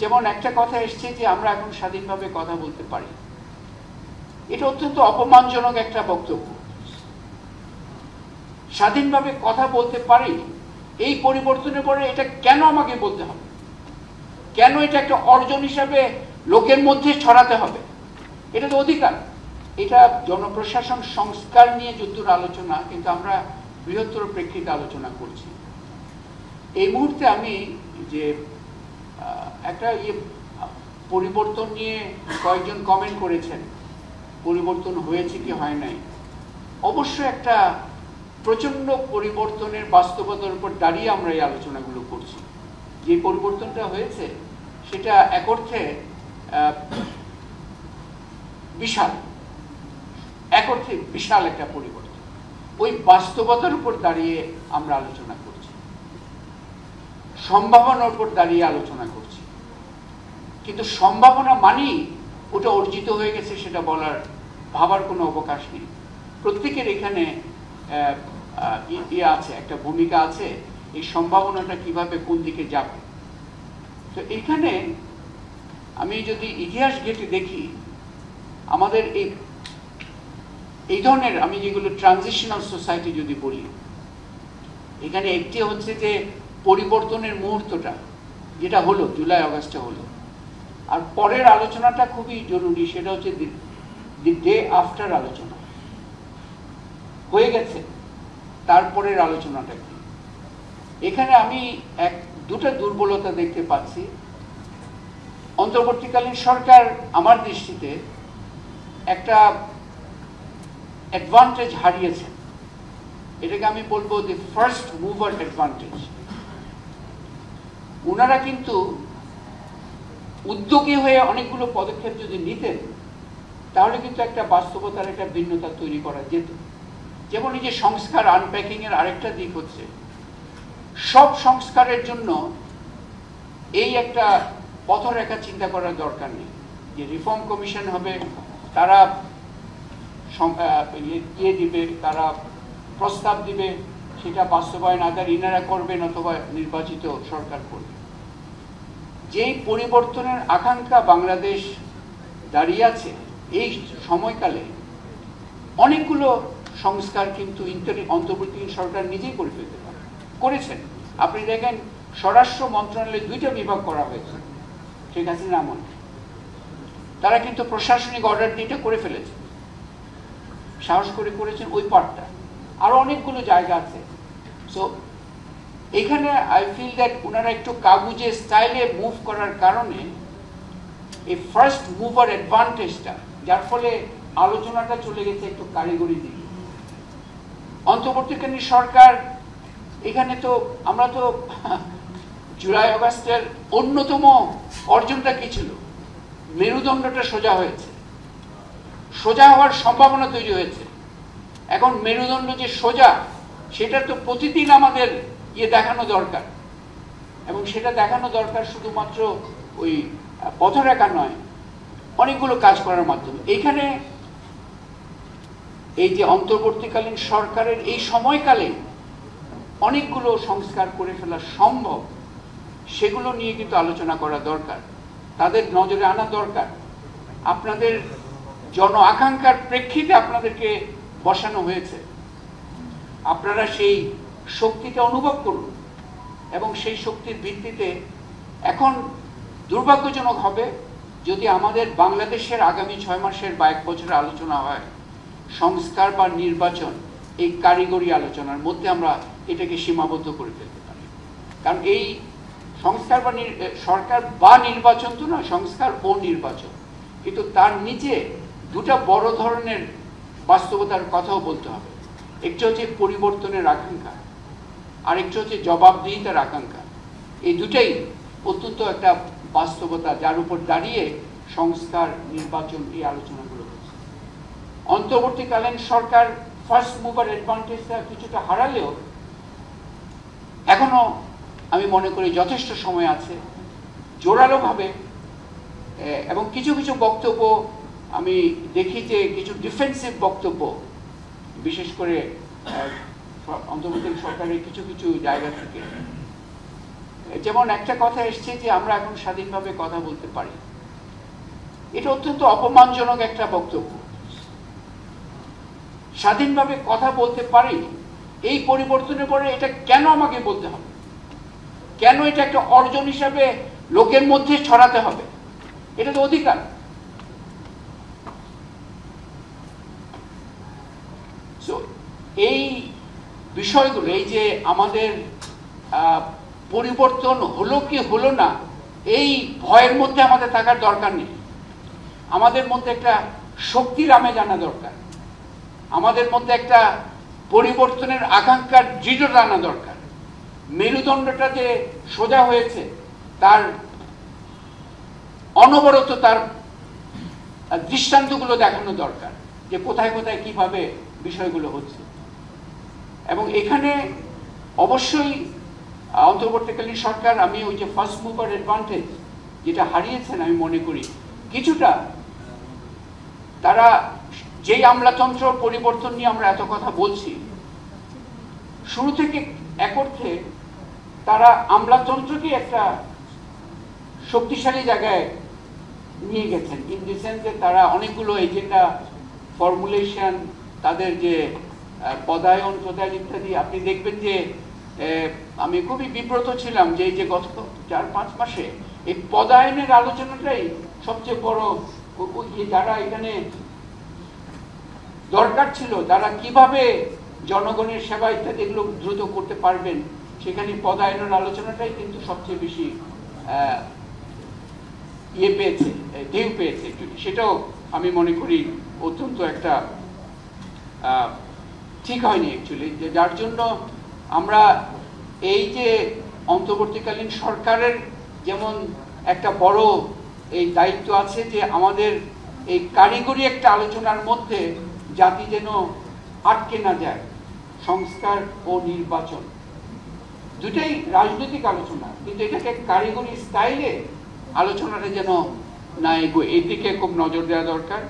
যেমন একটা কথা এসছে যে আমরা এখন স্বাধীনভাবে কথা বলতে পারি, এটা অত্যন্ত অপমানজনক একটা বক্তব্য। স্বাধীনভাবে কথা বলতে পারি, এই পরিবর্তনের পরে এটা কেন আমাকে বলতে হবে? কেন এটা একটা অর্জন হিসাবে লোকের মধ্যে ছড়াতে হবে? এটা তো অধিকার। এটা জনপ্রশাসন সংস্কার নিয়ে যুদ্ধর আলোচনা, কিন্তু আমরা বৃহত্তর প্রেক্ষিতে আলোচনা করছি। এই মুহূর্তে আমি যে একটা পরিবর্তন নিয়ে কয়েকজন কমেন্ট করেছেন, পরিবর্তন হয়েছে কি হয় নাই, অবশ্যই একটা প্রচন্ড পরিবর্তনের বাস্তবতার উপর দাঁড়িয়ে আমরা এই আলোচনাগুলো করছি। যে পরিবর্তনটা হয়েছে সেটা এক অর্থে বিশাল, এক অর্থে বিশাল একটা পরিবর্তন। ওই বাস্তবতার উপর দাঁড়িয়ে আমরা আলোচনা করছি, সম্ভাবনার উপর দাঁড়িয়ে আলোচনা করছি। কিন্তু সম্ভাবনা মানেই ওটা অর্জিত হয়ে গেছে সেটা বলার, ভাবার কোনো অবকাশ নেই। প্রত্যেকের এখানে আছে, একটা ভূমিকা আছে এই সম্ভাবনাটা কিভাবে কোন দিকে যাবে। তো এখানে আমি যদি ইতিহাস ঘেঁটে দেখি, আমাদের এই ধরনের, আমি যেগুলো ট্রানজিশনাল সোসাইটি যদি বলি, এখানে একটি হচ্ছে যে পরিবর্তনের মুহূর্তটা যেটা হলো জুলাই আগস্টে হলো, আর পরের আলোচনাটা খুবই জরুরি, সেটা হচ্ছে দি ডে আফটার আলোচনা হয়ে গেছে, তারপরের আলোচনাটা কি। এখানে আমি দুটা দুর্বলতা দেখতে পাচ্ছি। অন্তর্বর্তীকালীন সরকার আমার দৃষ্টিতে একটা অ্যাডভান্টেজ হারিয়েছে, এটাকে আমি বলবো দি ফার্স্ট মুভার অ্যাডভান্টেজ। ওনারা কিন্তু উদ্যোগী হয়ে অনেকগুলো পদক্ষেপ যদি নিতেন, তাহলে কিন্তু একটা বাস্তবতার একটা ভিন্নতা তৈরি করা যেত। যেমন এই যে সংস্কার আনপ্যাকিং এর আরেকটা দিক হচ্ছে, সব সংস্কারের জন্য এই একটা পথরেখা চিন্তা করার দরকার নেই যে রিফর্ম কমিশন হবে, তারা দিবে, তারা প্রস্তাব দিবে, সেটা বাস্তবায়ন আদার ইনারা করবেন অথবা নির্বাচিত সরকার করবে। যেই পরিবর্তনের আকাঙ্ক্ষা বাংলাদেশ দাঁড়িয়ে আছে এই সময়কালে, অনেকগুলো সংস্কার কিন্তু অন্তর্বর্তীকালীন সরকার নিজেই করে ফেলতে পারে, করেছেন। আপনি দেখেন স্বরাষ্ট্র মন্ত্রণালয়ে 2টা বিভাগ করা হয়েছে শেখ হাসিনা আমলে, তারা কিন্তু প্রশাসনিক অর্ডার দিয়ে এটা করে ফেলেছে, সাহস করে করেছেন ওই পার্টটা। আরো অনেকগুলো জায়গা আছে। সো এখানে আই ফিল দ্যাট ওনারা একটু কাগুজে স্টাইলে মুভ করার কারণে এই ফার্স্ট মুভার অ্যাডভান্টেজটা, যার ফলে আলোচনাটা চলে গেছে একটু কারিগরি দিকে। অন্তর্বর্তীকালীন সরকার এখানে তো আমরা তো জুলাই আগস্টের অন্যতম অর্জনটা কি ছিল? মেরুদণ্ডটা সোজা হয়েছে, সোজা হওয়ার সম্ভাবনা তৈরি হয়েছে। এখন মেরুদণ্ড যে সোজা, সেটা তো প্রতিদিন আমাদের দেখানো দরকার, এবং সেটা দেখানো দরকার শুধুমাত্র ওই পথরেখা নয়, অনেকগুলো কাজ করার মাধ্যমে। এইখানে এই যে অন্তর্বর্তীকালীন সরকারের এই সময়কালে অনেকগুলো সংস্কার করে ফেলা সম্ভব, সেগুলো নিয়ে কিন্তু আলোচনা করা দরকার, তাদের নজরে আনা দরকার। আপনাদের জন আকাঙ্ক্ষার প্রেক্ষিতে আপনাদেরকে বসানো হয়েছে, আপনারা সেই শক্তিটা অনুভব করুন, এবং সেই শক্তির ভিত্তিতে এখন দুর্ভাগ্যজনক হবে যদি আমাদের বাংলাদেশের আগামী 6 মাসের বা 1 বছরের আলোচনা হয় সংস্কার বা নির্বাচন, এই কারিগরি আলোচনার মধ্যে আমরা এটাকে সীমাবদ্ধ করে ফেলতে পারি। কারণ এই সংস্কার বা সরকার বা নির্বাচন তো না, সংস্কার ও নির্বাচন, কিন্তু তার নিচে দুটা বড় ধরনের বাস্তবতার কথাও বলতে হবে। একটা হচ্ছে পরিবর্তনের আকাঙ্ক্ষা, আরেকটা হচ্ছে জবাবদিহিতার আকাঙ্ক্ষা। এই দুটাই অত্যন্ত একটা বাস্তবতা, যার উপর দাঁড়িয়ে সংস্কার, নির্বাচন, এই আলোচনাগুলো হচ্ছে। অন্তর্বর্তীকালীন সরকার ফার্স্ট মুভার অ্যাডভান্টেজটা কিছুটা হারালেও এখনো আমি মনে করি যথেষ্ট সময় আছে জোরালোভাবে, এবং কিছু কিছু বক্তব্য আমি দেখি যে কিছু ডিফেন্সিভ বক্তব্য, বিশেষ করে অন্তর্বর্তীকালীন সরকারের কিছু কিছু জায়গা থেকে, যেমন একটা কথা এসছে যে আমরা এখন স্বাধীনভাবে কথা বলতে পারি, এটা অত্যন্ত অপমানজনক একটা বক্তব্য। স্বাধীনভাবে কথা বলতে পারি, এই পরিবর্তনের পরে এটা কেন আমাকে বলতে হবে? কেন এটা একটা অর্জন হিসাবে লোকের মধ্যে ছড়াতে হবে? এটা তো অধিকার। এই বিষয়গুলো, এই যে আমাদের পরিবর্তন হলো কি হলো না, এই ভয়ের মধ্যে আমাদের থাকার দরকার নেই। আমাদের মধ্যে একটা শক্তির আমেজ আনা দরকার, আমাদের মধ্যে একটা পরিবর্তনের আকাঙ্ক্ষার দৃঢ়তা আনা দরকার। মেরুদণ্ডটা যে সোজা হয়েছে, তার অনবরত তার দৃষ্টান্তগুলো দেখানো দরকার, যে কোথায় কোথায় কিভাবে বিষয়গুলো হচ্ছে। এবং এখানে অবশ্যই অন্তর্বর্তীকালীন সরকার, আমি ওই যে ফার্স্ট মুভার অ্যাডভান্টেজ যেটা হারিয়েছেন আমি মনে করি কিছুটা, তারা যেই আমলাতন্ত্র পরিবর্তন নিয়ে আমরা এত কথা বলছি, শুরু থেকে এক অর্থে তারা আমলাতন্ত্রকে একটা শক্তিশালী জায়গায় নিয়ে গেছেন, ইন দি সেন্স যে তারা অনেকগুলো এজেন্ডা ফর্মুলেশন, তাদের যে পদায়ন প্রদায়ন ইত্যাদি, আপনি দেখবেন যে আমি খুবই বিব্রত ছিলাম যে এই যে গত 4-5 মাসে এই পদায়নের আলোচনাটাই সবচেয়ে বড়। যারা এখানে দরকার ছিল, তারা কিভাবে জনগণের সেবা ইত্যাদি এগুলো দ্রুত করতে পারবেন, সেখানে পদায়নের আলোচনাটাই কিন্তু সবচেয়ে বেশি ইয়ে পেয়েছে, ঢেউ পেয়েছে। সেটাও আমি মনে করি অত্যন্ত একটা ঠিক হয়নি অ্যাকচুয়ালি, যে যার জন্য আমরা এই যে অন্তর্বর্তীকালীন সরকারের যেমন একটা বড় এই দায়িত্ব আছে যে আমাদের এই কারিগরি একটা আলোচনার মধ্যে জাতি যেন আটকে না যায়। সংস্কার ও নির্বাচন দুটাই রাজনৈতিক আলোচনা, কিন্তু এটাকে কারিগরি স্টাইলে আলোচনাটা যেন না এগোয়, এই দিকে খুব নজর দেওয়া দরকার।